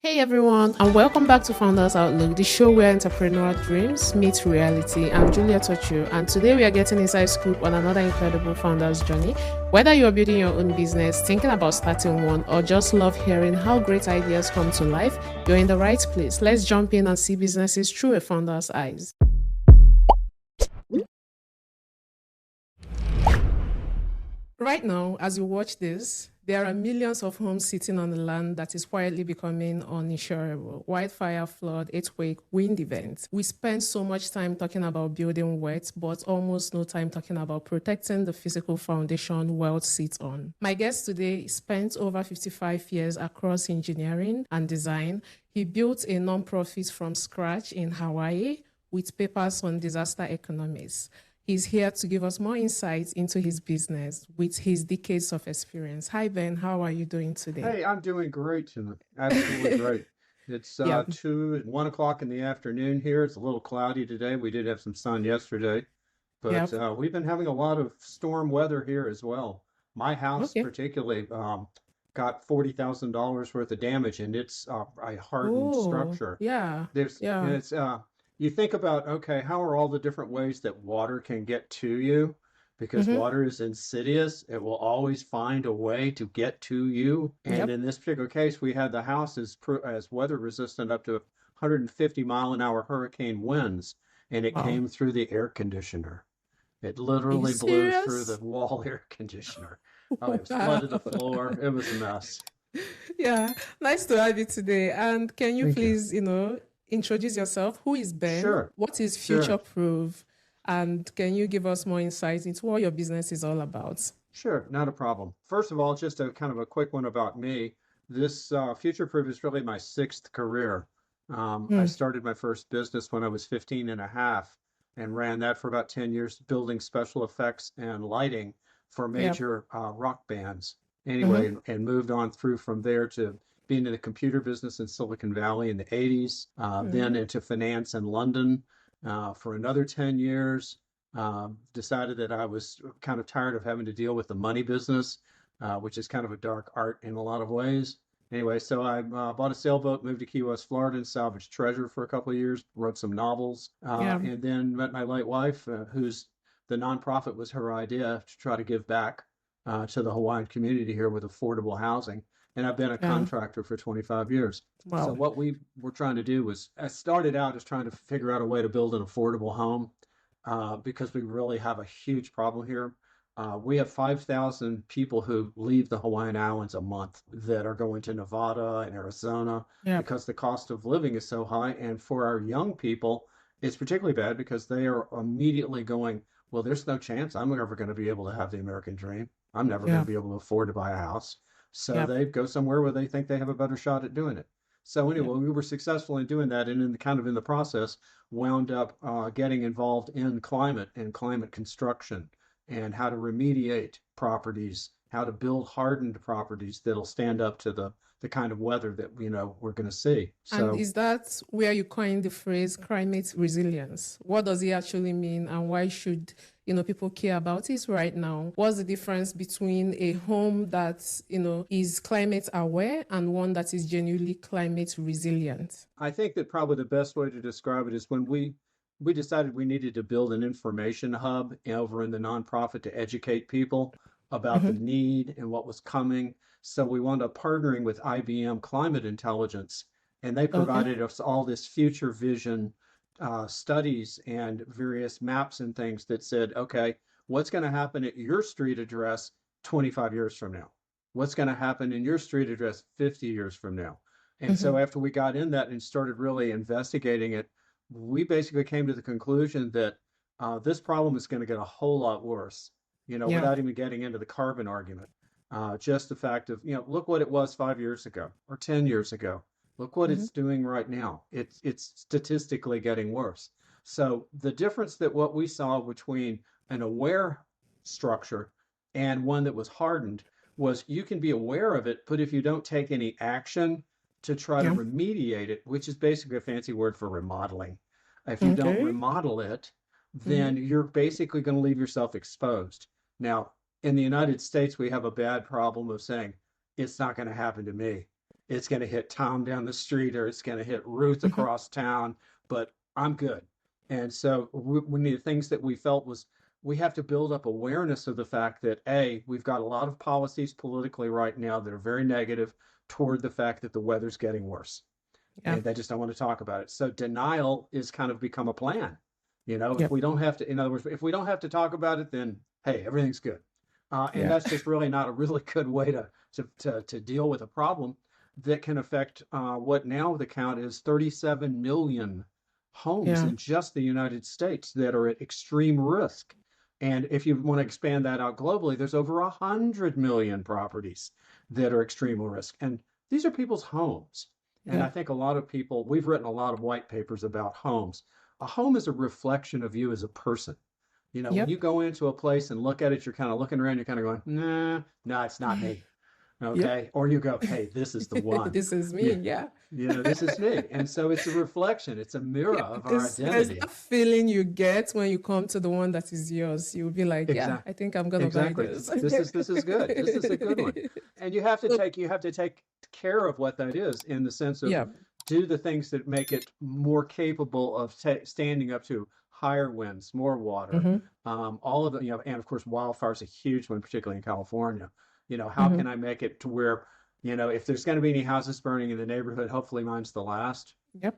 Hey everyone, and welcome back to Founders Outlook, the show where entrepreneurial dreams meet reality. I'm Julia Tochu, and today we are getting inside scoop on another incredible founder's journey. Whether you're building your own business, thinking about starting one, or just love hearing how great ideas come to life, you're in the right place. Let's jump in and see businesses through a founder's eyes. Right now, as you watch this, there are millions of homes sitting on the land that is quietly becoming uninsurable. Wildfire, flood, earthquake, wind events. We spend so much time talking about building wealth, but almost no time talking about protecting the physical foundation wealth sits on. My guest today spent over 55 years across engineering and design. He built a nonprofit from scratch in Hawaii with papers on disaster economics. He's here to give us more insights into his business with his decades of experience. Hi, Ben. How are you doing today? Hey, I'm doing great tonight. Absolutely great. It's Yeah. 1 o'clock in the afternoon here. It's a little cloudy today. We did have some sun yesterday, but Yep. we've been having a lot of storm weather here as well. My house Okay. particularly got $40,000 worth of damage, and it's a hardened Oh, structure. yeah. There's, and Yeah. it's You think about, okay, how are all the different ways that water can get to you? Because Mm-hmm. water is insidious, it will always find a way to get to you. And Yep. in this particular case, we had the house as weather resistant up to 150-mile-an-hour hurricane winds, and it Wow. came through the air conditioner. It Are you literally blew through the serious? wall air conditioner. Oh, it was flooded the Wow. floor. It was a mess. Yeah. Nice to have you today. And can you Thank you. please, introduce yourself? Who is Ben? Sure, What is future sure. proof? And can you give us more insight into what your business is all about? Sure, not a problem. First of all, just a kind of a quick one about me. This Future Proof is really my sixth career. I Hmm. started my first business when I was 15 and a half and ran that for about 10 years, building special effects and lighting for Yep. major rock bands. Mm-hmm. Anyway, and moved on through from there to being in the computer business in Silicon Valley in the 80s, then Mm-hmm. into finance in London for another 10 years. Decided that I was kind of tired of having to deal with the money business, which is kind of a dark art in a lot of ways. Anyway, so I bought a sailboat, moved to Key West, Florida, and salvaged treasure for a couple of years, wrote some novels, Yeah. and then met my late wife, whose the nonprofit was her idea to try to give back to the Hawaiian community here with affordable housing. And I've been a Yeah. contractor for 25 years. So Wow. what we were trying to do was, I started out as trying to figure out a way to build an affordable home because we really have a huge problem here. We have 5,000 people who leave the Hawaiian Islands a month that are going to Nevada and Arizona Yep. because the cost of living is so high. And for our young people, it's particularly bad because they are immediately going, well, there's no chance I'm ever going to be able to have the American dream. I'm never going to Yeah. be able to afford to buy a house. So Yep. they go somewhere where they think they have a better shot at doing it. So Yep. anyway, we were successful in doing that, and in the kind of in the process, wound up getting involved in climate and climate construction and how to remediate properties, how to build hardened properties that'll stand up to the kind of weather that we're going to see. And So is that where you coined the phrase climate resilience? What does it actually mean, and why should people care about it right now? What's the difference between a home that is climate aware and one that is genuinely climate resilient? I think that probably the best way to describe it is when we decided we needed to build an information hub over in the nonprofit to educate people about the Hmm. need and what was coming. So we wound up partnering with IBM Climate Intelligence, and they Okay. provided us all this future vision studies and various maps and things that said, okay, what's going to happen at your street address 25 years from now? What's going to happen in your street address 50 years from now? And Hmm. so after we got in that and started really investigating it, we basically came to the conclusion that this problem is going to get a whole lot worse, Yeah. without even getting into the carbon argument. Just the fact of, look what it was 5 years ago or 10 years ago. Look what Hmm. it's doing right now. It's statistically getting worse. So the difference that what we saw between an aware structure and one that was hardened was you can be aware of it, but if you don't take any action, to try to Yeah. remediate it, which is basically a fancy word for remodeling. If you don't Okay. remodel it, Hmm. then you're basically going to leave yourself exposed. Now, in the United States, we have a bad problem of saying, it's not going to happen to me. it's going to hit Tom down the street or it's going to hit Ruth Mhm. across town, but I'm good. And so one of the things that we felt was we have to build up awareness of the fact that A, we've got a lot of policies politically right now that are very negative toward the fact that the weather's getting worse. Yeah. And they just don't want to talk about it. So denial is kind of become a plan. If Yep. we don't have to, in other words, if we don't have to talk about it, then hey, everything's good. And Yeah. that's just really not a really good way to deal with a problem that can affect what now the count is 37 million homes Yeah. in just the United States that are at extreme risk. And if you want to expand that out globally, there's over 100 million properties that are extreme risk. And these are people's homes. And I Yeah. think a lot of people, we've written a lot of white papers about homes. A home is a reflection of you as a person. When you Yep. go into a place and look at it, you're kind of looking around, you're kind of going, nah, no, it's not me. Yep. Okay. Or you go, hey, this is the one. This is me. Yeah. Yeah. This is me. And so it's a reflection, it's a mirror Yeah. of our There's identity. that feeling you get when you come to the one that is yours. You'll be like, yeah, Exactly. I think I'm gonna buy Exactly. this. This is good. This is a good one. And So, you have to take care of what that is in the sense of yeah. do the things that make it more capable of standing up to higher winds, more water, Hmm. all of the, and of course, wildfire is a huge one, particularly in California. How Hmm. can I make it to where, if there's going to be any houses burning in the neighborhood, hopefully mine's the last. Yep.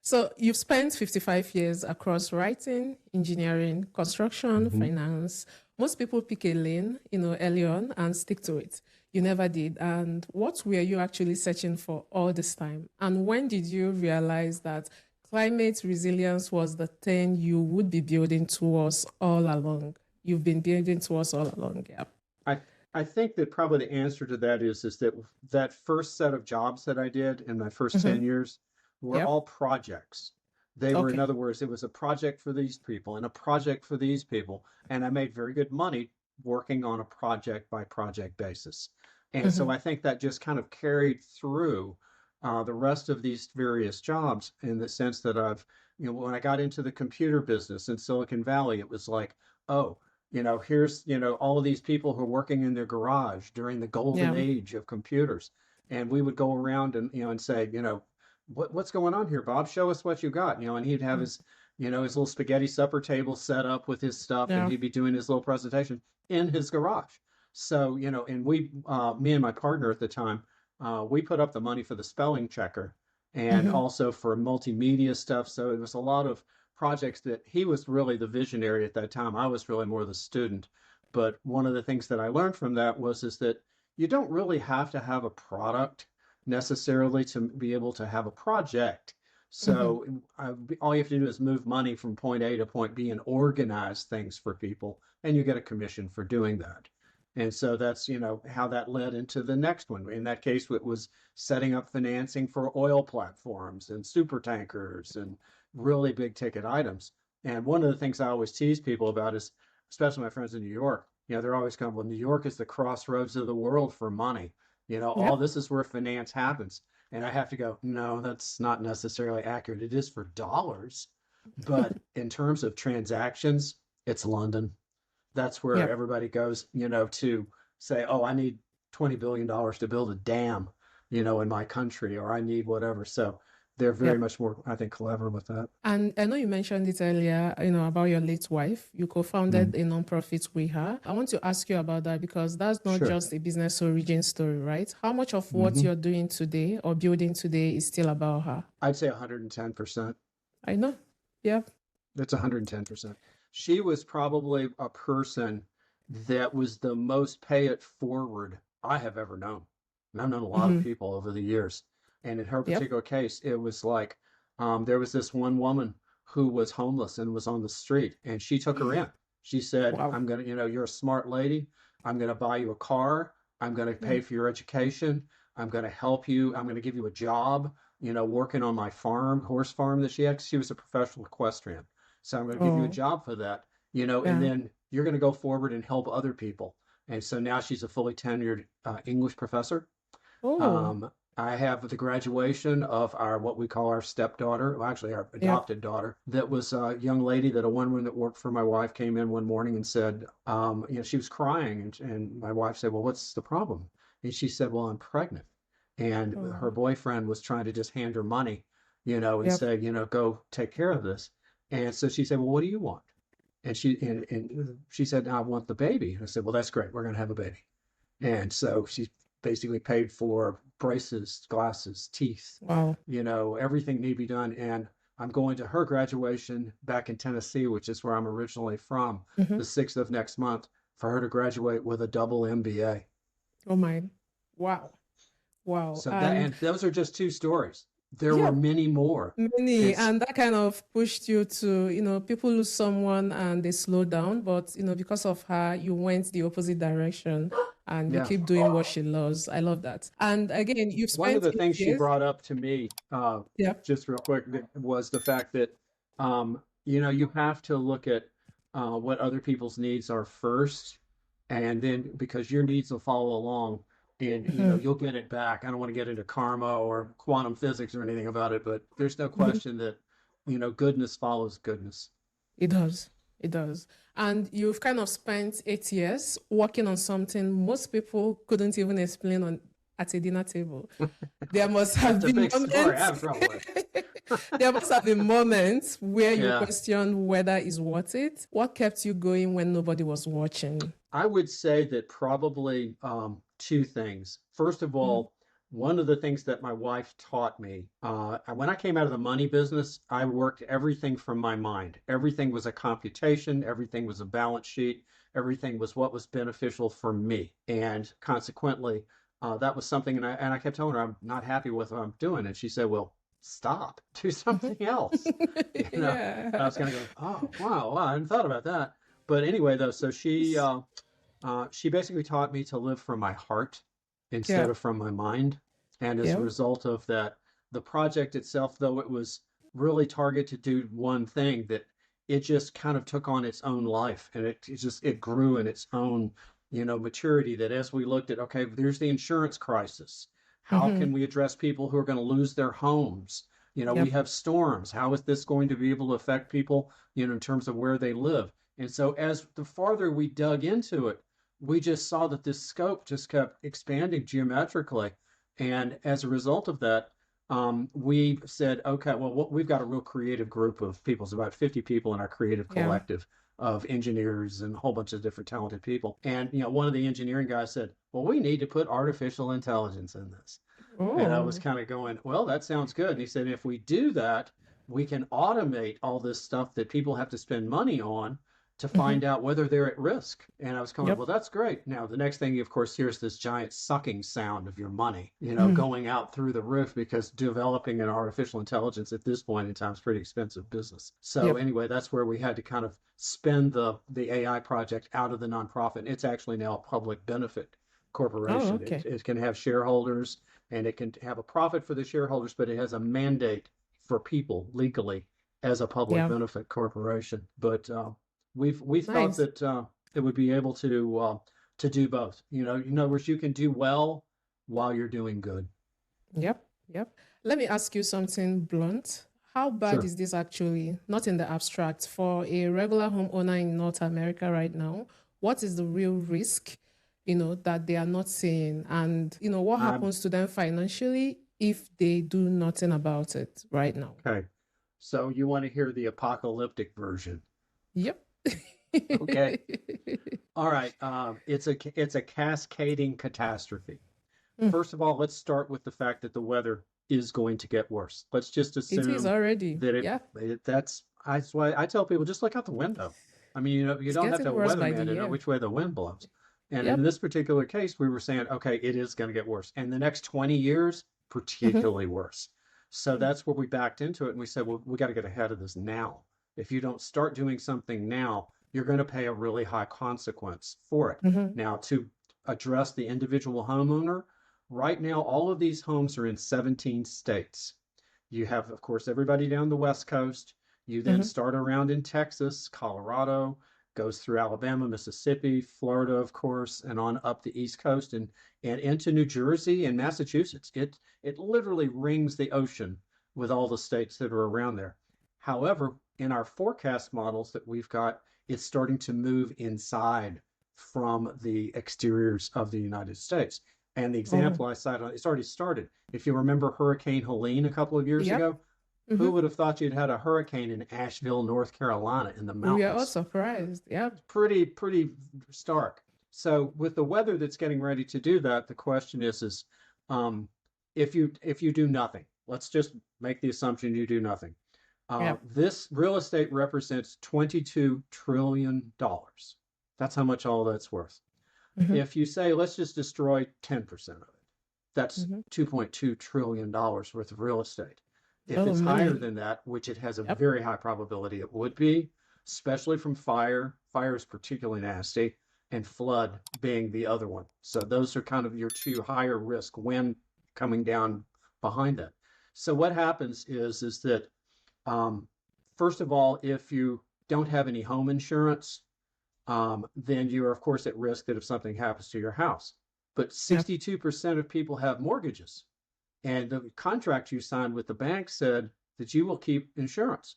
So you've spent 55 years across writing, engineering, construction, Hmm. finance. Most people pick a lane, early on and stick to it. You never did. And what were you actually searching for all this time? And when did you realize that climate resilience was the thing you would be building towards all along? You've been building towards all along. Yeah. I I think that probably the answer to that is that that first set of jobs that I did in my first 10 Hmm. years were Yep. all projects. They were, in Okay. other words, it was a project for these people and a project for these people. And I made very good money working on a project by project basis. And so Hmm. I think that just kind of carried through the rest of these various jobs in the sense that when I got into the computer business in Silicon Valley, it was like, oh, here's, all of these people who are working in their garage during the golden Yeah. age of computers. And we would go around and, and say, what's going on here, Bob? Show us what you got, and he'd have his little spaghetti supper table set up with his stuff and Yeah. he'd be doing his little presentation in his garage. So, and me and my partner at the time, we put up the money for the spelling checker and Hmm. also for multimedia stuff. So it was a lot of projects that he was really the visionary at that time. I was really more the student. But one of the things that I learned from that is that you don't really have to have a product necessarily to be able to have a project. Hmm. So all you have to do is move money from point A to point B and organize things for people, and you get a commission for doing that. And so that's, how that led into the next one. In that case, it was setting up financing for oil platforms and super tankers and really big ticket items. And one of the things I always tease people about is, especially my friends in New York, they're always going, well, New York is the crossroads of the world for money. All Yep. this is where finance happens. And I have to go, no, that's not necessarily accurate. It is for dollars, but in terms of transactions, it's London. That's where Yep. everybody goes, to say, oh, I need $20 billion to build a dam, in my country, or I need whatever. So they're very Yep. much more, I think, clever with that. And I know you mentioned it earlier, about your late wife. You Mm, co-founded a nonprofit with her. I want to ask you about that because that's not sure. just a business origin story, right? How much of what Hmm. you're doing today or building today is still about her? I'd say 110%. I know. Yep. That's 110%. She was probably a person that was the most pay it forward I have ever known. And I've known a lot of Hmm. people over the years. And in her Yep. particular case, it was like there was this one woman who was homeless and was on the street, and she took her in. She said, Wow. I'm going to, you're a smart lady. I'm going to buy you a car. I'm going to Yeah. pay for your education. I'm going to help you. I'm going to give you a job, working on my farm, horse farm that she had. She was a professional equestrian. So I'm going to give you a Oh, job for that, and yeah. then you're going to go forward and help other people. And so now she's a fully tenured English professor. Oh, um, I have the graduation of our what we call our stepdaughter, well, actually our yep. adopted daughter. That was a young lady that a woman that worked for my wife came in one morning and said, she was crying, and my wife said, "Well, what's the problem?" And she said, "Well, I'm pregnant." and her Oh, boyfriend was trying to just hand her money, and yep. say, go take care of this. And so she said, well, what do you want? And she said, I want the baby. And I said, well, that's great. We're going to have a baby. And so she basically paid for braces, glasses, teeth, Wow. everything need to be done. And I'm going to her graduation back in Tennessee, which is where I'm originally from, Hmm. the 6th of next month, for her to graduate with a double MBA. Oh my. Wow. Wow. So And and those are just two stories. There were yeah, many more. many, It's and that kind of pushed you to, people lose someone and they slow down, but because of her, you went the opposite direction and you Yeah. keep doing what she loves. I love that. And again, you've One of spent the eight things she years. brought up to me, Yeah. just real quick, was the fact that, you have to look at what other people's needs are first, and then because your needs will follow along, and Mhm. you'll get it back. I don't want to get into karma or quantum physics or anything about it, but there's no Mhm. question that, goodness follows goodness. It does. It does. And you've kind of spent 8 years working on something most people couldn't even explain on at a dinner table. There must That's have a been big story I moments. have trouble with. There must have been moments where you Yeah. question whether it's worth it. What kept you going when nobody was watching? I would say that probably two things. First of Mhm. all, one of the things that my wife taught me, when I came out of the money business, I worked everything from my mind. Everything was a computation, everything was a balance sheet, everything was what was beneficial for me. And consequently, that was something, and I kept telling her, I'm not happy with what I'm doing. And she said, well, stop, do Mhm. something else. I Yeah. was kind of going, oh, wow, I hadn't thought about that. But anyway, though, so she basically taught me to live from my heart instead Yeah. of from my mind. And as a Yeah. result of that, the project itself, though it was really targeted to do one thing, that it just kind of took on its own life, and it grew in its own, maturity. That as we looked at, okay, there's the insurance crisis. How Hmm. can we address people who are going to lose their homes? We Yep. have storms. How is this going to be able to affect people, in terms of where they live? And so as the farther we dug into it, we just saw that this scope just kept expanding geometrically. And as a result of that, we said, okay, well, we've got a real creative group of people. It's about 50 people in our creative Yeah. collective of engineers and a whole bunch of different talented people. And, one of the engineering guys said, well, we need to put artificial intelligence in this. And I was Oh. kind of going, well, that sounds good. And he said, if we do that, we can automate all this stuff that people have to spend money on to Hmm. find out whether they're at risk. And I was going, Yep. well, that's great. Now, the next thing, of course, here's this giant sucking sound of your money, Mhm. going out through the roof, because developing an artificial intelligence at this point in time is pretty expensive business. So Yep. anyway, that's where we had to kind of spend the AI project out of the nonprofit. It's actually now a public benefit Oh, corporation. It, okay. it can have shareholders, and it can have a profit for the shareholders, but it has a mandate for people legally as a public Yeah. benefit corporation. But we thought Nice. that it would be able to do both. In other words, you can do well while you're doing good. Yep. Yep. Let me ask you something blunt. How bad Sure. is this actually? Not in the abstract. For a regular homeowner in North America right now, what is the real risk, that they are not seeing? And, what Um, happens to them financially if they do nothing about it right now? okay. So you want to hear the apocalyptic version? Yep. Okay. All right. It's a cascading catastrophe. Mm, First of all, let's start with the fact that the weather is going to get worse. Let's just it is assume already. that Yeah. that's why I tell people, just look out the window. I mean, you It's don't have getting to worse by the weatherman to know year. which way the wind blows. And in Yep. this particular case, we were saying, okay, it is going to get worse. And the next 20 years, Hmm. particularly worse. So that's where we backed into it, and we said, well, we got to get ahead of this now. If you don't start doing something now, you're going to pay a really high consequence for it. Hmm. Now, to address the individual homeowner, right now, all of these homes are in 17 states. You have, of course, everybody down the West Coast. You then Hmm. start around in Texas, Colorado, goes through Alabama, Mississippi, Florida, of course, and on up the East Coast, and into New Jersey and Massachusetts. It literally rings the ocean with all the states that are around there. However, in our forecast models that we've got, it's starting to move inside from the exteriors of the United States. And the Oh, example I cited, it's already started. If you remember Hurricane Helene a couple of years yep. ago, who Hmm. would have thought you'd had a hurricane in Asheville, North Carolina, in the We are all mountains? surprised. Yep. Pretty stark. So with the weather that's getting ready to do that, the question is um, if you do nothing, let's just make the assumption you do nothing. Yep. This real estate represents $22 trillion. That's how much all that's worth. Hmm. If you say, let's just destroy 10% of it, that's Hmm. $2.2 trillion worth of real estate. If Oh it's higher man. than that, which it has a Yep. very high probability it would be, especially from fire, fire is particularly nasty, and flood being the other one. So those are kind of your two higher risk wind coming down behind that. So what happens is that um, first of all, if you don't have any home insurance, then you are, of course, at risk that if something happens to your house. But Yep. 62% of people have mortgages. And the contract you signed with the bank said that you will keep insurance.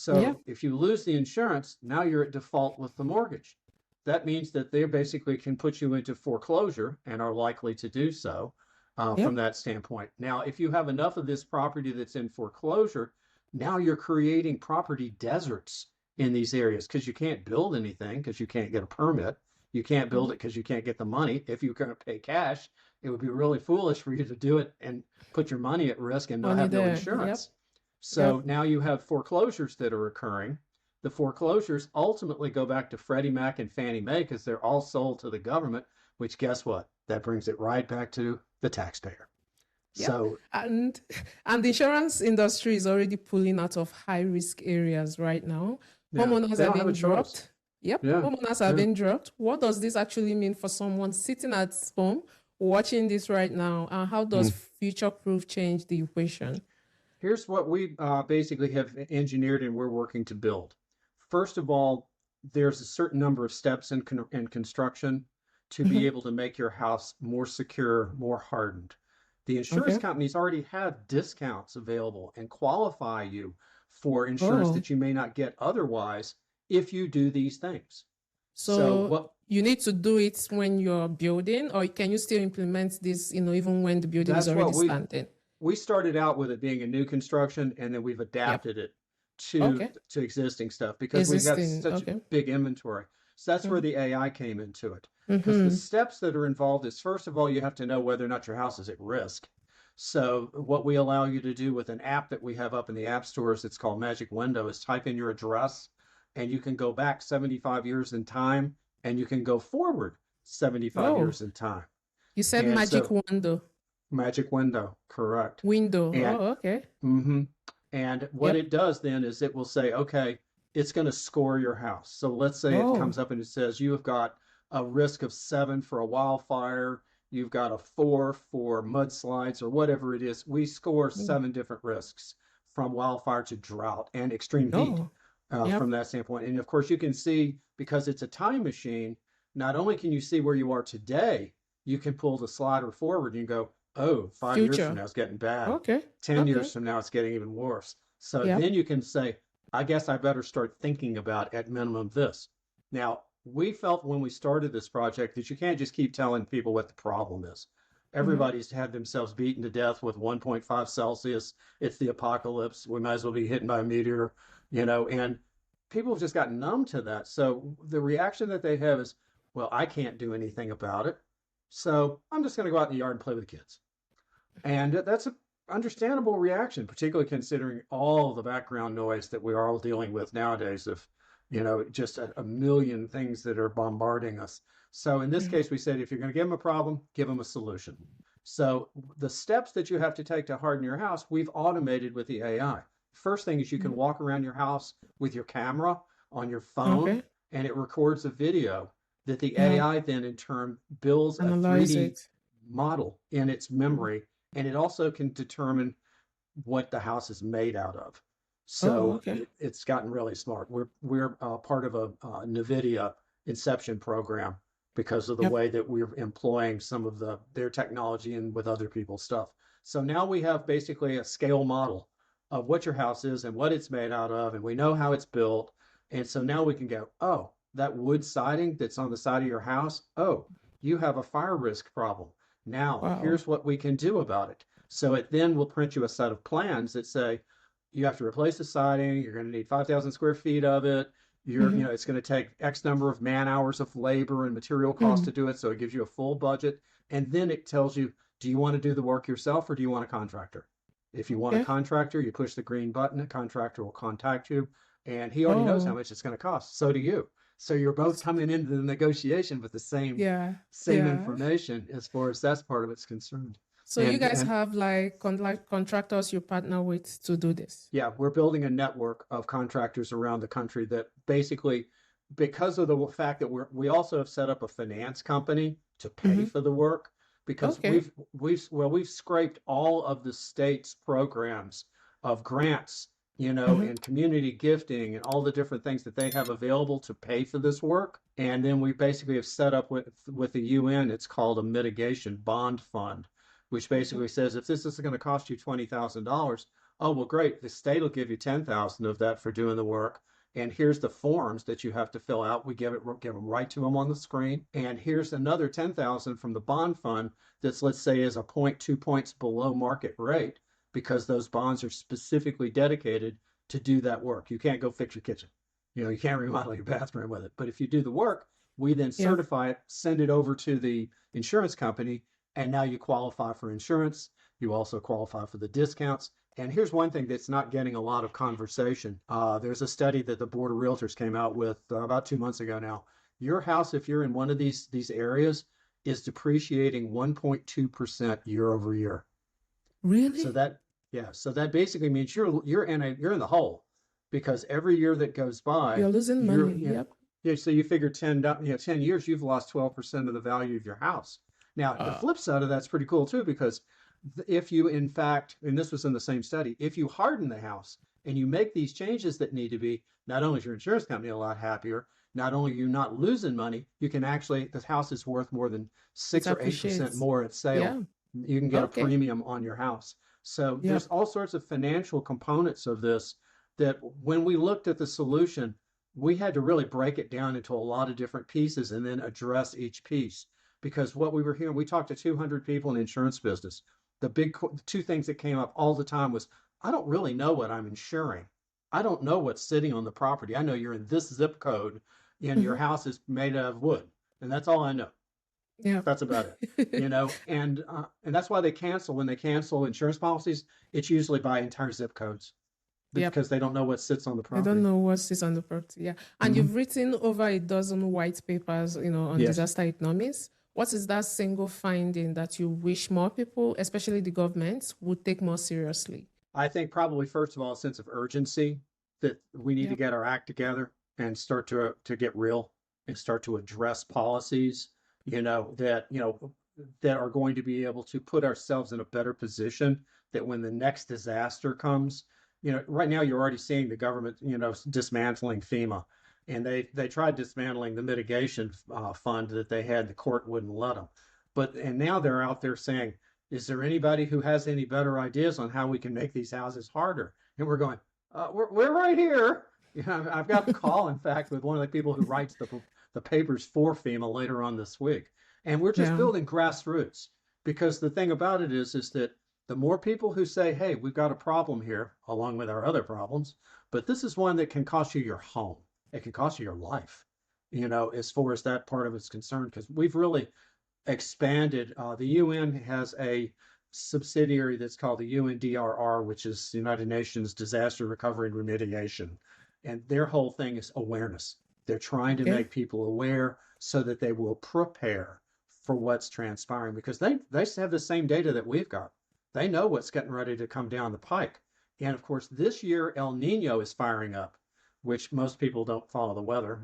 Yep. So if you lose the insurance, now you're at default with the mortgage. That means that they basically can put you into foreclosure and are likely to do so from Yep. that standpoint. Now, if you have enough of this property that's in foreclosure, now you're creating property deserts in these areas because you can't build anything because you can't get a permit. You can't build it Mhm. because you can't get the money. If you're going to pay cash, it would be really foolish for you to do it and put your money at risk and not Money have no there. Yep. insurance. Yep. So now you have foreclosures that are occurring. The foreclosures ultimately go back to Freddie Mac and Fannie Mae because they're all sold to the government, which guess what? That brings it right back to the taxpayer. Yep. So And and the insurance industry is already pulling out of high risk areas right now. yeah, Homeowners they are don't have a being choice. dropped. Yep. Yeah, Homeowners are yeah. being dropped. What does this actually mean for someone sitting at home watching this right now? And how does Mm. future proof change the equation? Here's what we basically have engineered and we're working to build. First of all, there's a certain number of steps in construction to be Mhm. able to make your house more secure, more hardened. The insurance Okay. companies already have discounts available and qualify you for insurance Oh, that you may not get otherwise if you do these things. So so what you need to do it when you're building, or can you still implement this, even when the building is that's already what standing? we started out with it being a new construction and then we've Yep. adapted it to Okay. existing stuff because we've got Existing. such a Okay. big inventory. So that's where Mm-hmm. the AI came into it. Because the Mm-hmm. steps that are involved is first of all, you have to know whether or not your house is at risk. So what we allow you to do with an app that we have up in the app stores, it's called Magic Window, is type in your address and you can go back 75 years in time and you can go forward 75 Oh, years in time. you said And magic so window. Magic Window, correct. Window. And Oh, okay. hmm and what Yep. it does then is it will say, okay, it's going to score your house. So let's say it Oh. comes up and it says you have got a risk of 7 for a wildfire, you've got a 4 for mudslides or whatever it is. We score Mm. 7 different risks from wildfire to drought and extreme heat Oh. from Yep. that standpoint. And of course, you can see because it's a time machine, not only can you see where you are today, you can pull the slider forward and go, oh, 5 years from Future. now it's getting bad. Okay. 10 Okay. years from now it's getting even worse. So Yep. then you can say, I guess I better start thinking about at minimum this. Now, we felt when we started this project that you can't just keep telling people what the problem is. Mm-hmm. Everybody's had themselves beaten to death with 1.5 Celsius. It's the apocalypse. We might as well be hit by a meteor, and people have just gotten numb to that. So the reaction that they have is, well, I can't do anything about it. So I'm just going to go out in the yard and play with the kids. And that's an understandable reaction, particularly considering all the background noise that we are all dealing with nowadays of, just a million things that are bombarding us. So in this Mm-hmm. case, we said, if you're going to give them a problem, give them a solution. So the steps that you have to take to harden your house, we've automated with the AI. First thing is you can walk around your house with your camera on your phone Okay. and it records a video that the Yeah. AI then in turn builds a Analyze 3D it. model in its Mm. memory, and it also can determine what the house is made out of. Oh, So okay. it's gotten really smart. We're part of a NVIDIA Inception program because of the Yep. way that we're employing some of their technology and with other people's stuff. So now we have basically a scale model of what your house is and what it's made out of, and we know how it's built. And so now we can go, oh, that wood siding that's on the side of your house, oh, you have a fire risk problem. Now, Wow. here's what we can do about it. So it then will print you a set of plans that say, you have to replace the siding, you're going to need 5,000 square feet of it. Mm-hmm. It's going to take X number of man hours of labor and material costs Mm. to do it. So it gives you a full budget. And then it tells you, do you want to do the work yourself or do you want a contractor? If you want a Okay. contractor, you push the green button, a contractor will contact you, and he already knows how Oh, much it's going to cost. So do you. So you're both coming into the negotiation with the yeah. same Yeah. information as far as that's part of it's concerned. So you And guys and have like contractors you partner with to do this. yeah, we're building a network of contractors around the country that basically, because of the fact that we also have set up a finance company to pay Mm-hmm. for the work, because Okay. we've scraped all of the state's programs of grants, Mm-hmm. and community gifting and all the different things that they have available to pay for this work. And then we basically have set up with the UN, it's called a mitigation bond fund, which Okay. basically says if this is going to cost you $20,000, oh, well, great. The state will give you 10,000 of that for doing the work. And here's the forms that you have to fill out. We give them right to them on the screen. And here's another 10,000 from the bond fund that's, let's say, is a point, 2 points below market rate because those bonds are specifically dedicated to do that work. You can't go fix your kitchen. You can't remodel your bathroom with it. But if you do the work, we then Yeah. certify it, send it over to the insurance company, and now you qualify for insurance. You also qualify for the discounts. And here's one thing that's not getting a lot of conversation. There's a study that the Board of Realtors came out with about 2 months ago now. Your house, if you're in one of these areas, is depreciating 1.2% year over year. So Really? that yeah, so that basically means you're in the hole because every year that goes by, You're losing you're money. Yep. yeah, so you figure 10 years, you've lost 12% of the value of your house. Now, the Uh, flip side of that's pretty cool too, because if you, in fact, and this was in the same study, if you harden the house and you make these changes that need to be, not only is your insurance company a lot happier, not only are you not losing money, you can actually, the house is worth more than it 6 or 8% appreciates. more at sale. Yeah. You can get a Okay. premium on your house. So there's Yep. all sorts of financial components of this that when we looked at the solution, we had to really break it down into a lot of different pieces and then address each piece. Because what we were hearing, we talked to 200 people in the insurance business. The two things that came up all the time was, I don't really know what I'm insuring. I don't know what's sitting on the property. I know you're in this zip code and your Mm-hmm. house is made out of wood. And that's all I know. Yeah. That's about it. And that's why when they cancel insurance policies, it's usually by entire zip codes Yep. because they don't know what sits on the I don't property. know what is on the property. Yeah. And Hmm. you've written over a dozen white papers, on Yes. disaster economics. What is that single finding that you wish more people, especially the government, would take more seriously? I think probably first of all a sense of urgency that we need to Yep. get our act together and start to get real and start to address policies, that are going to be able to put ourselves in a better position that when the next disaster comes, right now you're already seeing the government, dismantling FEMA. And they tried dismantling the mitigation fund that they had. The court wouldn't let them. And now they're out there saying, is there anybody who has any better ideas on how we can make these houses harder? And we're going, we're right here. I've got a call, in fact, with one of the people who writes the papers for FEMA later on this week. And we're just Yeah. building grassroots because the thing about it is that the more people who say, hey, we've got a problem here, along with our other problems, but this is one that can cost you your home. It can cost you your life, as far as that part of it's concerned, because we've really expanded. The UN has a subsidiary that's called the UNDRR, which is the United Nations Disaster Recovery and Remediation. And their whole thing is awareness. They're trying to Okay. make people aware so that they will prepare for what's transpiring because they have the same data that we've got. They know what's getting ready to come down the pike. And of course, this year El Nino is firing up, which most people don't follow the weather.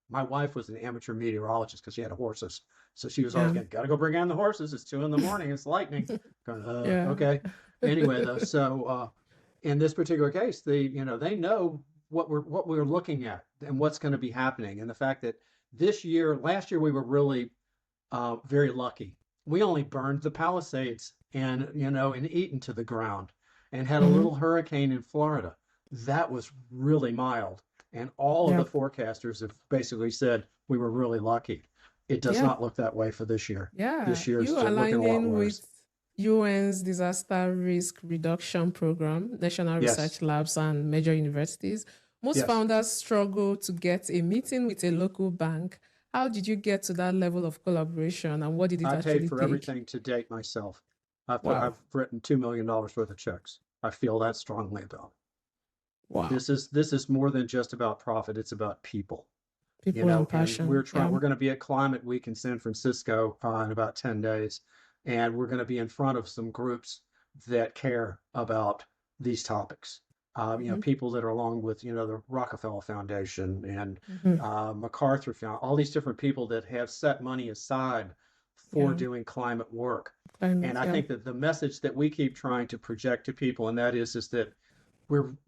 My wife was an amateur meteorologist because she had horses. So she was always Yeah. going, got to go bring on the horses. It's 2 a.m. It's lightning. Going, Yeah. okay. Anyway, though, so in this particular case, they know what we're looking at and what's going to be happening, and the fact that last year, we were really very lucky. We only burned the Palisades and Eaton to the ground, and had a Mm-hmm. little hurricane in Florida. That was really mild, and all of the Yep. forecasters have basically said we were really lucky. It does Yeah. not look that way for this year. Yeah. This year is You looking a lot aligning worse. with UN's Disaster Risk Reduction Program, National Yes, Research Labs, and major universities. Most yes. founders struggle to get a meeting with a local bank. How did you get to that level of collaboration, and what did it I paid actually for take? everything to date myself. Wow. I've written $2 million worth of checks. I feel that strongly about it. Wow. This is more than just about profit. It's about people, you People know, and and passion. Yeah. we're going to be at Climate Week in San Francisco in about 10 days. And we're going to be in front of some groups that care about these topics. You know, Mm-hmm. people that are along with, you know, the Rockefeller Foundation and Mm-hmm. MacArthur Foundation, all these different people that have set money aside for Yeah. doing climate work. And Climate. I Yeah. think that the message that we keep trying to project to people, and that is that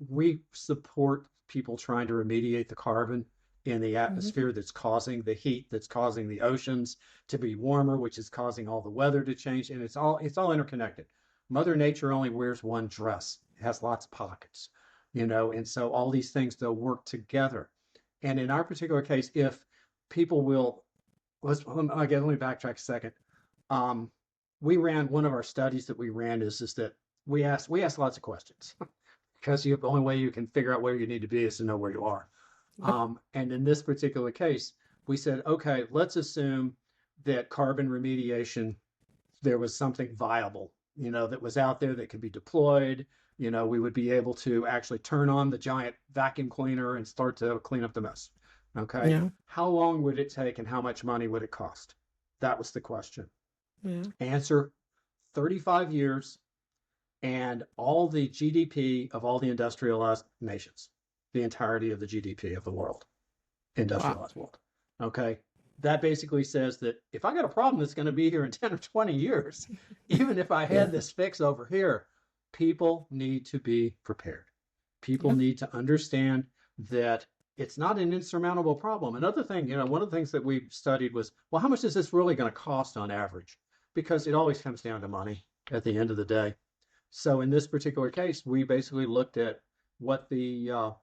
we support people trying to remediate the carbon in the Mm-hmm. atmosphere that's causing the heat, that's causing the oceans to be warmer, which is causing all the weather to change, and it's all interconnected. Mother Nature only wears one dress. It has lots of pockets, you know, and so all these things they'll work together. And in our particular case, if people will let me backtrack a second. Um, we ran one of our studies that we ran is that we asked lots of questions because the only way you can figure out where you need to be is to know where you are. Yep. And in this particular case, we said, okay, let's assume that carbon remediation, there was something viable, you know, that was out there that could be deployed. You know, we would be able to actually turn on the giant vacuum cleaner and start to clean up the mess. Okay. Yeah. How long would it take and how much money would it cost? That was the question. Yeah. Answer 35 years and all the GDP of all the industrialized nations, the entirety of the GDP of the world, Wow. industrialized world. Okay. That basically says that if I got a problem that's going to be here in 10 or 20 years, even if I Yeah. had this fix over here, people need to be prepared. People Yeah. need to understand that it's not an insurmountable problem. Another thing, you know, one of the things that we studied was, well, how much is this really going to cost on average? Because it always comes down to money at the end of the day. So in this particular case, we basically looked at what the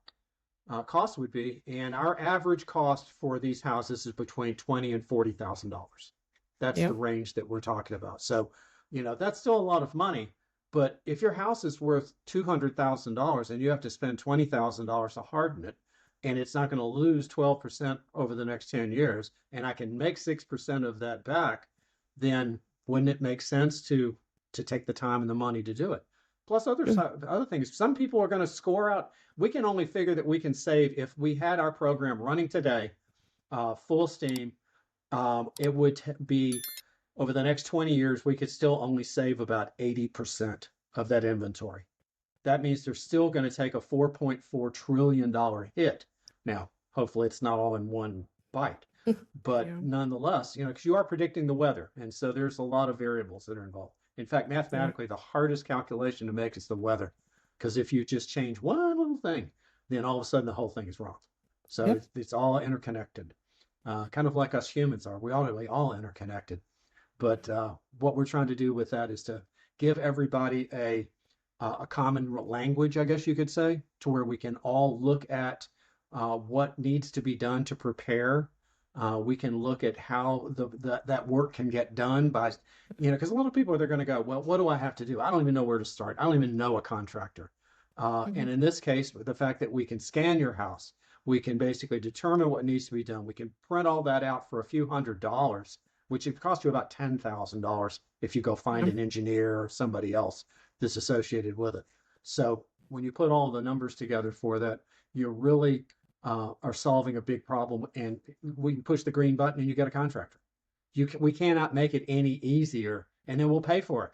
cost would be, and our average cost for these houses is between $20,000 and $40,000. That's the Yep. range that we're talking about. So, you know, that's still a lot of money. But if your house is worth $200,000 and you have to spend $20,000 to harden it, and it's not going to lose 12% over the next 10 years, and I can make 6% of that back, then wouldn't it make sense to take the time and the money to do it? Plus other things. Some people are going to score out. We can only figure that we can save if we had our program running today, full steam. It would be over the next 20 years, we could still only save about 80% of that inventory. That means they're still going to take a $4.4 trillion hit. Now, hopefully it's not all in one bite, but Yeah. nonetheless, you know, because you are predicting the weather. And so there's a lot of variables that are involved. In fact, Yeah. mathematically, the hardest calculation to make is the weather. Because if you just change one little thing, then all of a sudden the whole thing is wrong. So Yep. it's all interconnected, kind of like us humans are. We all interconnected. But what we're trying to do with that is to give everybody a common language, I guess you could say, to where we can all look at what needs to be done to prepare. We can look at how that work can get done by, you know, because a lot of people they're going to go, well, what do I have to do? I don't even know where to start. I don't even know a contractor. Mm-hmm. And in this case, the fact that we can scan your house, we can basically determine what needs to be done. We can print all that out for a few $100s, which would cost you about $10,000 if you go find Yeah. an engineer or somebody else that's associated with it. So when you put all the numbers together for that, you really are solving a big problem, and we can push the green button and you get a contractor. We cannot make it any easier, and then we'll pay for it.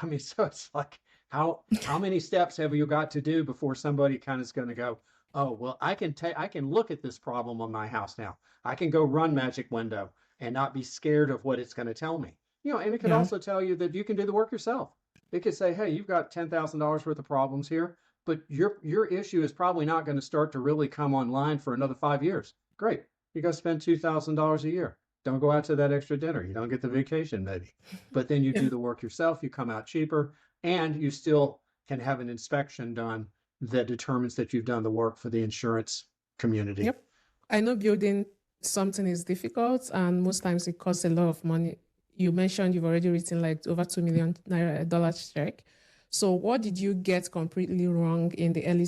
I mean, so it's like how many steps have you got to do before somebody kind of is going to go, oh, well, I can look at this problem on my house now. I can go run Magic Window and not be scared of what it's going to tell me. You know, and it could Yeah. also tell you that you can do the work yourself. It could say, hey, you've got $10,000 worth of problems here, but your issue is probably not going to start to really come online for another 5 years. Great. You go spend $2,000 a year. Don't go out to that extra dinner. You don't get the vacation maybe, but then you Yeah. do the work yourself. You come out cheaper, and you still can have an inspection done that determines that you've done the work for the insurance community. Yep. I know building something is difficult and most times it costs a lot of money. You mentioned you've already written like over 2 million naira dollars check. So what did you get completely wrong in the early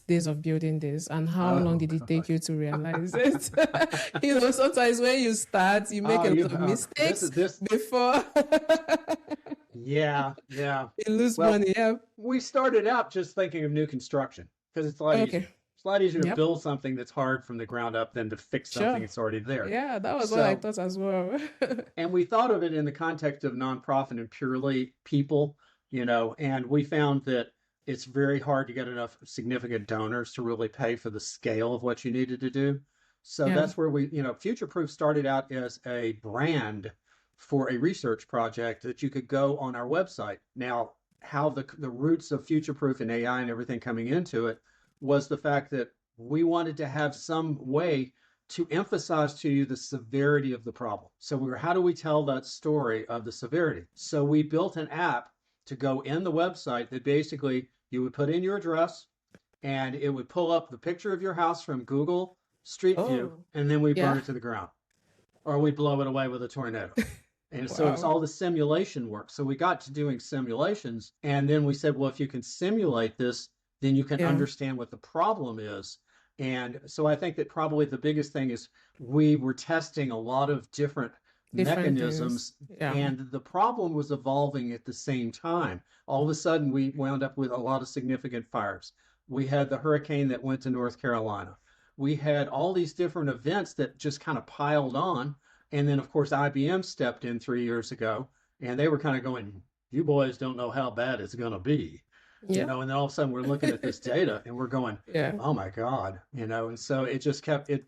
days of building this, and how long Oh did it take gosh. you to realize it? Sometimes when you start, you make Oh, a lot you of this mistakes is this. before Yeah, yeah. you lose Well, money. Yeah. we started out just thinking of new construction because it's a lot easier. Okay. It's a lot easier to Yep. build something that's hard from the ground up than to fix something Sure. that's already there. Yeah, that was what I So, thought as well. and we thought of it in the context of nonprofit and purely people, and we found that it's very hard to get enough significant donors to really pay for the scale of what you needed to do. So Yeah. that's where Future Proof started out as a brand for a research project that you could go on our website. Now, how the roots of Future Proof and AI and everything coming into it was the fact that we wanted to have some way to emphasize to you the severity of the problem. So we were, how do we tell that story of the severity? So we built an app to go in the website that basically you would put in your address and it would pull up the picture of your house from Google Street View, Oh, and then we burn yeah. it to the ground or we blow it away with a tornado. And so it's Wow. all the simulation work. So we got to doing simulations, and then we said, well, if you can simulate this, then you can Yeah. understand what the problem is. And so I think that probably the biggest thing is we were testing a lot of different Different things. mechanisms, Yeah. and the problem was evolving at the same time. All of a sudden, we wound up with a lot of significant fires. We had the hurricane that went to North Carolina. We had all these different events that just kind of piled on. And then, of course, IBM stepped in 3 years ago, and they were kind of going, "You boys don't know how bad it's going to be," Yeah. And then all of a sudden, we're looking at this data, and we're going, Yeah. "Oh my God," And so it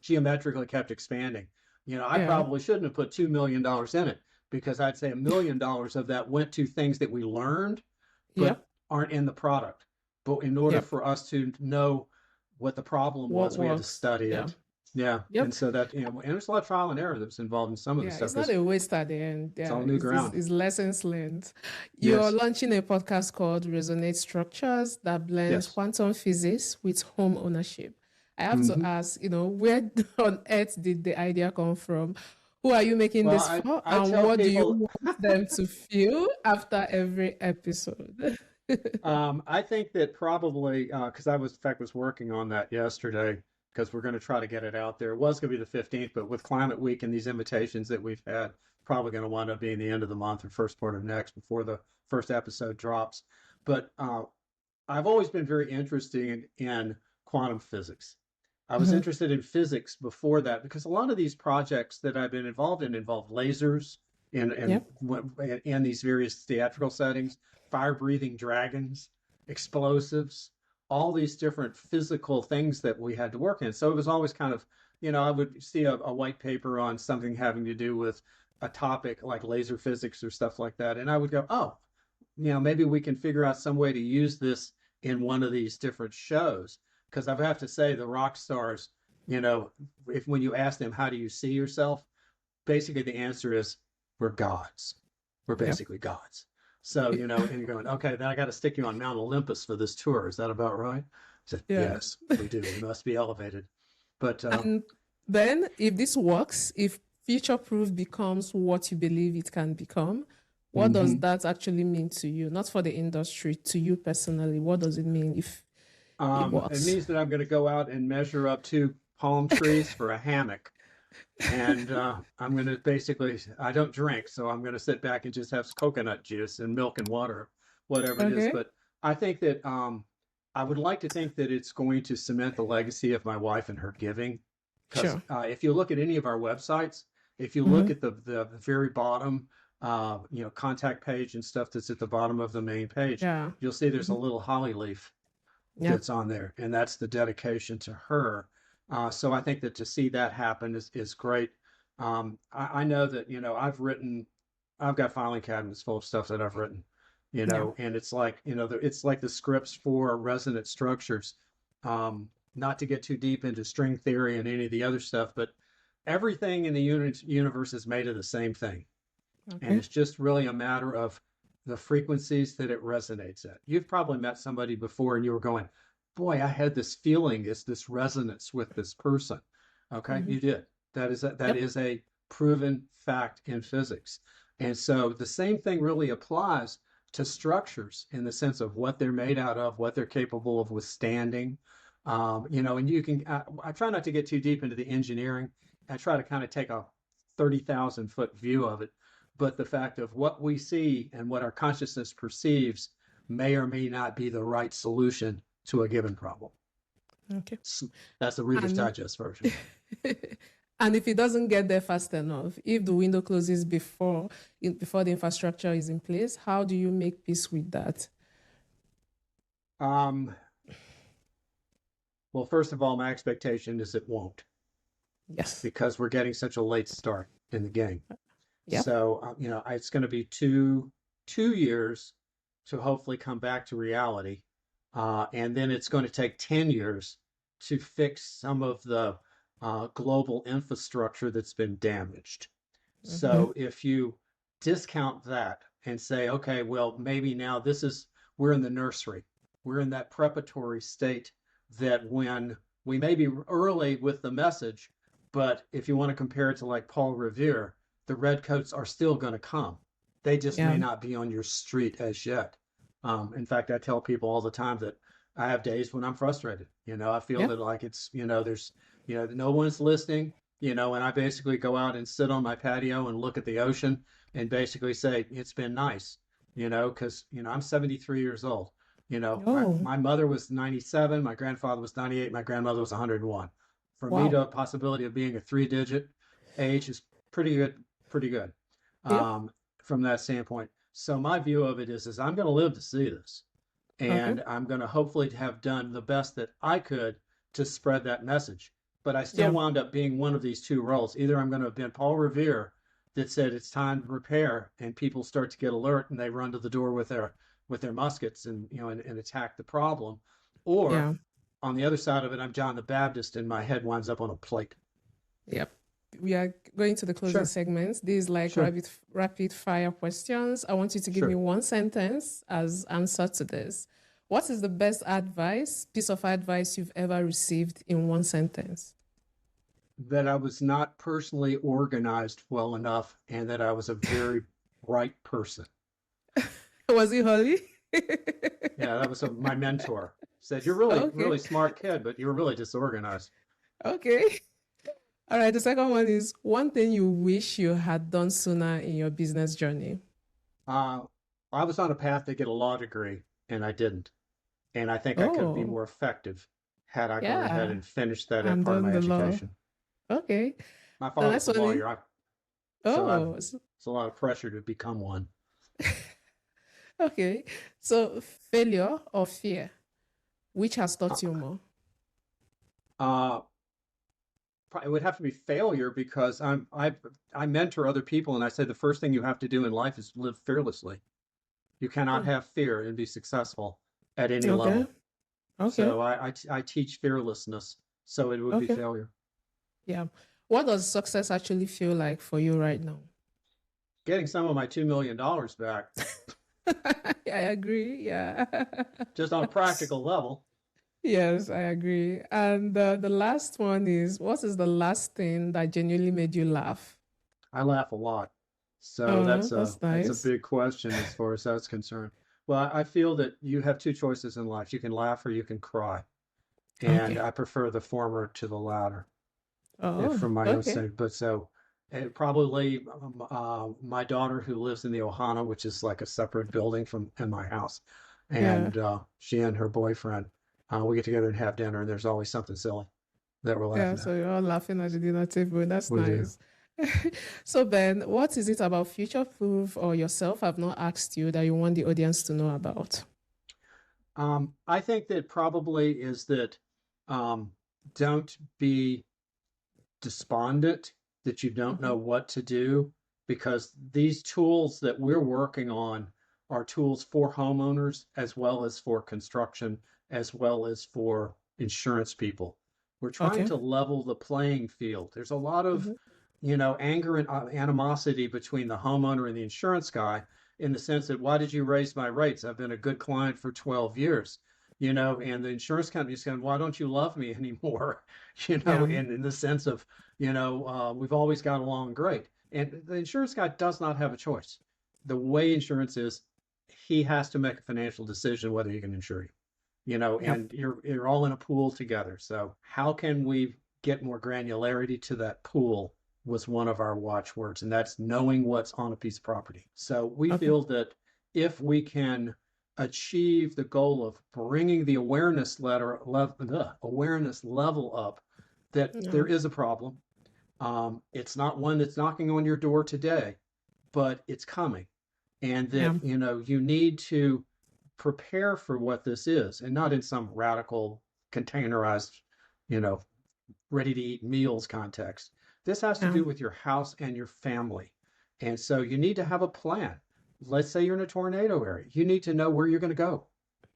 geometrically kept expanding. I Yeah. probably shouldn't have put $2 million in it because I'd say $1 million of that went to things that we learned, Yep. but aren't in the product. But in order Yep. for us to know what the problem What was, we had to works? study Yeah. it. Yeah. And Yep. so and there's a lot of trial and error that was involved in some of the Yeah. stuff It's not because a waste at the end. it's Yeah. all new ground. It's lessons learned. You're Yes. launching a podcast called Resonate Structures that blends Yes. quantum physics with home ownership. I have to hmm ask, where on earth did the idea come from? Who are you making Well, this I, for? I And tell what do you people, want them to feel after every episode? I think that probably, because in fact, was working on that yesterday because we're going to try to get it out there. It was going to be the 15th, but with Climate Week and these invitations that we've had, probably going to wind up being the end of the month or first part of next before the first episode drops. But I've always been very interested in quantum physics. I was Mhm. interested in physics before that because a lot of these projects that I've been involved in involve lasers in in, Yep. in these various theatrical settings, fire-breathing dragons, explosives, all these different physical things that we had to work in. So it was always kind of, I would see a white paper on something having to do with a topic like laser physics or stuff like that, and I would go, oh, maybe we can figure out some way to use this in one of these different shows. Because I have to say, the rock stars, if when you ask them, how do you see yourself? Basically, the answer is, we're gods. We're Yep. basically gods. So, and you're going, okay, then I got to stick you on Mount Olympus for this tour. Is that about right? I said, Yeah. yes, we do. We must be elevated. But And then, if this works, if future proof becomes what you believe it can become, what does mhm. that actually mean to you? Not for the industry, to you personally. What does it mean if it It works? means that I'm going to go out and measure up 2 palm trees for a hammock. And I'm going to basically, I don't drink, so I'm going to sit back and just have coconut juice and milk and water, whatever it is. Okay. But I think that I would like to think that it's going to cement the legacy of my wife and her giving. Because Sure. if you look at any of our websites, if you look Hmm. at the very bottom, contact page and stuff that's at the bottom of the main page, Yeah. you'll see there's a Hmm. little holly leaf Yeah. that's on there, and that's the dedication to her. So I think that to see that happen is great. I know that I've got filing cabinets full of stuff that I've written, Yeah. and it's like it's like the scripts for resonant structures. Not to get too deep into string theory and any of the other stuff, but everything in the universe is made of the same thing. And Okay. it's just really a matter of the frequencies that it resonates at. You've probably met somebody before and you were going, boy, I had this feeling, it's this resonance with this person. Okay, Hmm. you did. That Yep. is a proven fact in physics. And so the same thing really applies to structures in the sense of what they're made out of, what they're capable of withstanding. And you can, I try not to get too deep into the engineering. I try to kind of take a 30,000-foot view of it. But the fact of what we see and what our consciousness perceives may or may not be the right solution to a given problem. Okay. That's the Reader's And Digest version. and if it doesn't get there fast enough, if the window closes before the infrastructure is in place, how do you make peace with that? Um, well, first of all, my expectation is it won't, Yes. because we're getting such a late start in the game. Yep. So, it's going to be two years to hopefully come back to reality. And then it's going to take 10 years to fix some of the global infrastructure that's been damaged. So if you discount that and say, okay, well, maybe now we're in the nursery. We're in that preparatory state that when we may be early with the message, but if you want to compare it to like Paul Revere, the redcoats are still going to come. They just may Yeah. not be on your street as yet. In fact, I tell people all the time that I have days when I'm frustrated. I feel Yeah. that like there's, no one's listening, and I basically go out and sit on my patio and look at the ocean and basically say, it's been nice, because, I'm 73 years old. Oh, My mother was 97, my grandfather was 98, my grandmother was 101. For me, wow. the possibility of being a 3-digit age is pretty good Yep. from that standpoint. So my view of it is I'm going to live to see this, Okay. and I'm going to hopefully have done the best that I could to spread that message. But I still Yeah. wound up being one of these two roles. Either I'm going to have been Paul Revere that said it's time to repair, and people start to get alert and they run to the door with their muskets and and attack the problem, or Yeah. on the other side of it, I'm John the Baptist and my head winds up on a plate. Yep. We are going to the closing Sure, segments. These like sure, rapid fire questions. I want you to give me sure. one sentence as answer to this. What is the best piece of advice you've ever received in one sentence? That I was not personally organized well enough and that I was a very bright person. Was it Holly? Yeah, that was my mentor. Said, you're really, Okay. really smart kid, but you're really disorganized. Okay. All right. The second one is one thing you wish you had done sooner in your business journey. Uh, I was on a path to get a law degree and I didn't. And I think I could be Oh, more effective had I gone ahead yeah. and finished that as And part of done my the law. education. Okay. My The father's next a one is, lawyer, so oh, it's a lot of pressure to become one. okay. So failure or fear, which has taught you more? Uh, it would have to be failure because I mentor other people and I say the first thing you have to do in life is live fearlessly. You cannot Hmm. have fear and be successful at any Okay. level. Okay. So I teach fearlessness. So it would be Okay. failure. Yeah. What does success actually feel like for you right now? Getting some of my $2 million back, I agree. Yeah. just on a practical level. Yes, I agree. And the last one is, what is the last thing that genuinely made you laugh? I laugh a lot. So Oh, that's that's a nice. big question as far as that's concerned. Well, I feel that you have two choices in life. You can laugh or you can cry. And Okay. I prefer the former to the latter. Oh, From my own okay. sake. But so probably my daughter who lives in the Ohana, which is like a separate building from in my house, Yeah. and she and her boyfriend, we get together and have dinner, and there's always something silly that we're Yeah. laughing at. So you're all laughing at the dinner table. That's We do. nice. So, Ben, what is it about future proof or yourself I've not asked you that you want the audience to know about? I think that probably is that um, don't be despondent that you don't Hmm. know what to do, because these tools that we're working on are tools for homeowners as well as for construction, as well as for insurance people. We're trying Okay. to level the playing field. There's a lot of, Hmm. anger and animosity between the homeowner and the insurance guy in the sense that, why did you raise my rates? I've been a good client for 12 years. and the insurance company is saying, why don't you love me anymore? Yeah. In the sense of, we've always got along great. And the insurance guy does not have a choice. The way insurance is, he has to make a financial decision whether he can insure you, Yep. and you're all in a pool together. So how can we get more granularity to that pool was one of our watchwords, and that's knowing what's on a piece of property. So we Okay. feel that if we can achieve the goal of bringing the awareness level up, that Yeah. there is a problem. It's not one that's knocking on your door today, but it's coming, and Yeah. that you need to prepare for what this is, and not in some radical containerized, you know, ready to eat meals context. This has to Yeah. do with your house and your family. And so you need to have a plan. Let's say you're in a tornado area. You need to know where you're going to go.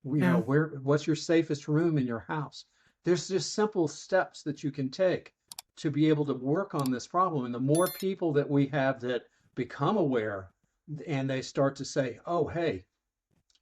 Yeah. What's your safest room in your house? There's just simple steps that you can take to be able to work on this problem. And the more people that we have that become aware and they start to say, oh, hey,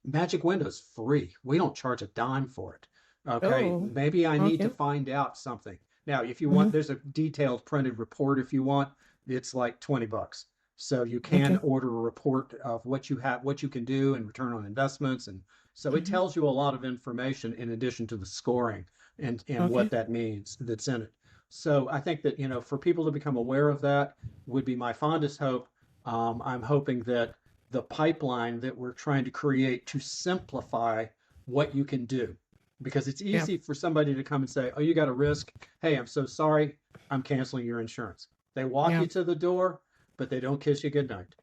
Magic Window's free. We don't charge a dime for it. Okay, Oh, maybe I need to okay. find out something. Now, if you want, Mm-hmm. there's a detailed printed report if you want. It's like $20. So you can Okay. order a report of what you have, what you can do, and return on investments. And so it Mm-hmm. tells you a lot of information in addition to the scoring and what Okay. that means that's in it. So I think that, for people to become aware of that would be my fondest hope. I'm hoping that the pipeline that we're trying to create to simplify what you can do. Because it's Yeah. easy for somebody to come and say, oh, you got a risk. Hey, I'm so sorry. I'm canceling your insurance. They walk Yeah. you to the door, but they don't kiss you goodnight.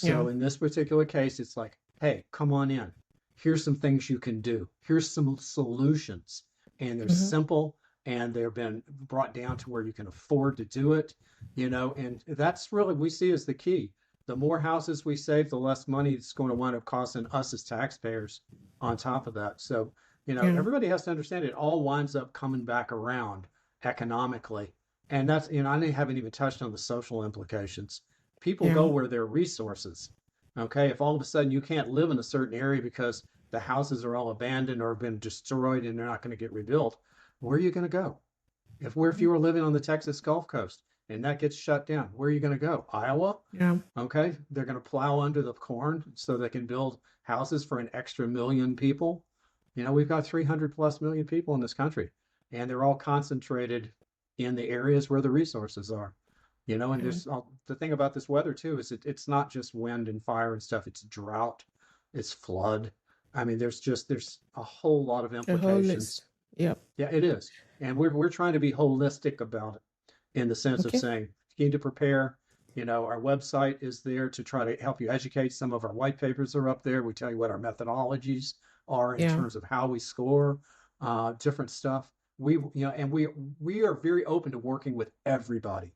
Yeah. So in this particular case, it's like, hey, come on in. Here's some things you can do. Here's some solutions. And they're Mm-hmm. simple and they've been brought down to where you can afford to do it, and that's really we see as the key. The more houses we save, the less money it's going to wind up costing us as taxpayers on top of that. So, Yeah. everybody has to understand it all winds up coming back around economically. And that's, I haven't even touched on the social implications. People Yeah. go where there are resources. Okay. If all of a sudden you can't live in a certain area because the houses are all abandoned or have been destroyed and they're not going to get rebuilt, where are you going to go? If you were living on the Texas Gulf Coast and that gets shut down, where are you going to go? Iowa? Yeah. Okay, they're going to plow under the corn so they can build houses for an extra million people. We've got 300 plus million people in this country, and they're all concentrated in the areas where the resources are. And Yeah. there's the thing about this weather too is it's not just wind and fire and stuff. It's drought, it's flood. I mean, there's a whole lot of A whole implications. list. Yep. Yeah, it is, and we're trying to be holistic about it in the sense of Okay. saying you need to prepare. Our website is there to try to help you educate. Some of our white papers are up there. We tell you what our methodologies are in Yeah. terms of how we score different stuff. And we are very open to working with everybody.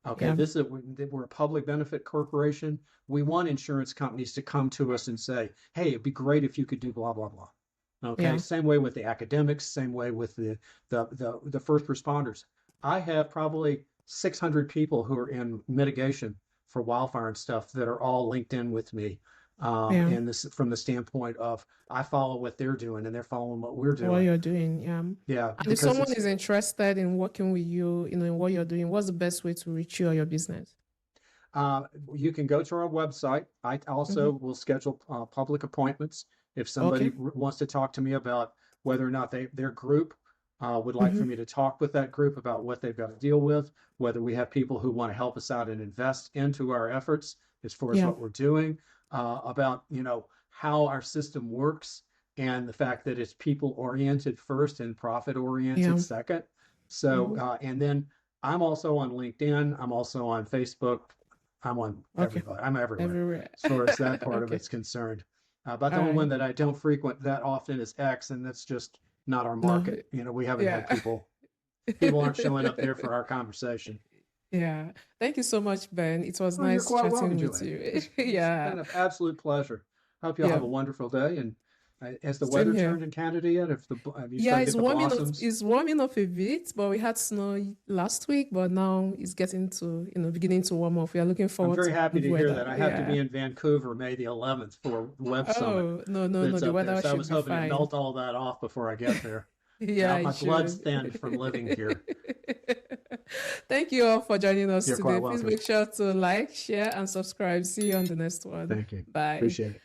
Okay, Yeah. we're a public benefit corporation. We want insurance companies to come to us and say, "Hey, it'd be great if you could do blah blah blah." Okay, Yeah. same way with the academics, same way with the first responders. I have probably 600 people who are in mitigation for wildfire and stuff that are all linked in with me. Yeah. And this from the standpoint of I follow what they're doing and they're following what we're What doing. you're doing. Yeah. Yeah, And if because someone it's is interested in working with you, in what you're doing, what's the best way to reach you or your business? you can go to our website. I Mm-hmm. also will schedule public appointments if somebody Okay. wants to talk to me about whether or not their group would like Mm-hmm. for me to talk with that group about what they've got to deal with, whether we have people who want to help us out and invest into our efforts as far as Yeah. what we're doing, about how our system works and the fact that it's people oriented first and profit oriented Yeah. second. So Mm-hmm. and then I'm also on LinkedIn. I'm also on Facebook. I'm on Okay. everybody. I'm everywhere Everywhere. as far as that part of Okay. it's concerned. But the All only one right. that I don't frequent that often is X, and that's just not our No. market. We haven't had Yeah. people aren't showing up there for our conversation. Yeah. Thank you so much, Ben. It was Oh, you're nice quite welcome, chatting with Juliet. you. It's Yeah. been an absolute pleasure. Hope you all Yeah. have a wonderful day, and Has the Same weather here. turned in Canada yet? Have you Yeah, started to get the blossoms? it's warming up a bit, but we had snow last week, but now it's getting to, beginning to warm up. We are looking I'm forward very to happy good to hear weather. that. I have to Yeah. be in Vancouver May the 11th for the Web Summit Oh, no, no, no. that's The up there. weather So I should was be hoping to fine. melt all that off before I get there. Yeah, My it blood's should. thinned from living here. Thank you all for joining us You're today. quite Please welcome. make sure to like, share, and subscribe. See you on the next one. Thank you. Bye. Appreciate it.